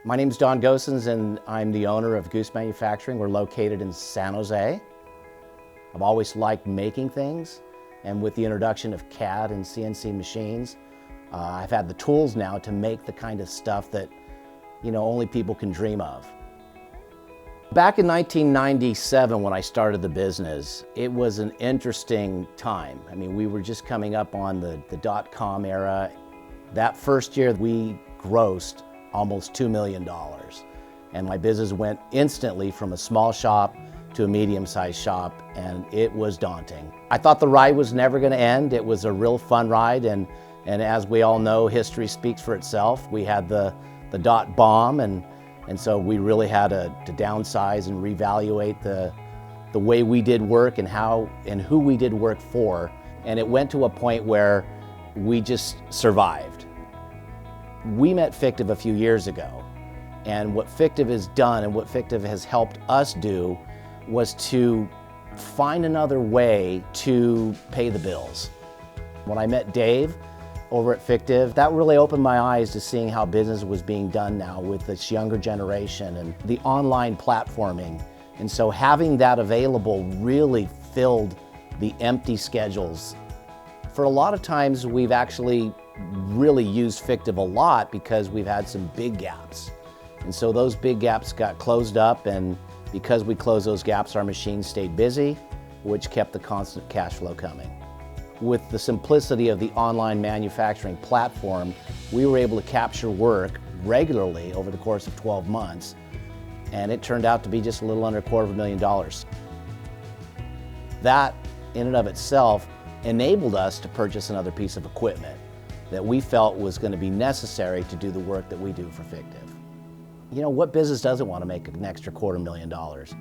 My name is Don Goossens and I'm the owner of Goose Manufacturing. We're located in San Jose. I've always liked making things, and with the introduction of CAD and CNC machines, I've had the tools now to make the kind of stuff that only people can dream of. Back in 1997 when I started the business, it was an interesting time. I mean, we were just coming up on the dot-com era. That first year we grossed almost $2 million. And my business went instantly from a small shop to a medium-sized shop, and it was daunting. I thought the ride was never going to end. It was a real fun ride, and as we all know, history speaks for itself. We had the dot bomb, and so we really had to downsize and reevaluate the way we did work and how and who we did work for. And it went to a point where we just survived. We met Fictiv a few years ago, and what Fictiv has done and what Fictiv has helped us do was to find another way to pay the bills. When I met Dave over at Fictiv, that really opened my eyes to seeing how business was being done now with this younger generation and the online platforming. And so having that available really filled the empty schedules. For a lot of times we've actually really used Fictiv a lot because we've had some big gaps. And so those big gaps got closed up, and because we closed those gaps, our machines stayed busy, which kept the constant cash flow coming. With the simplicity of the online manufacturing platform, we were able to capture work regularly over the course of 12 months, and it turned out to be just a little under $250,000. That, in and of itself, enabled us to purchase another piece of equipment that we felt was going to be necessary to do the work that we do for Fictiv. What business doesn't want to make an extra $250,000?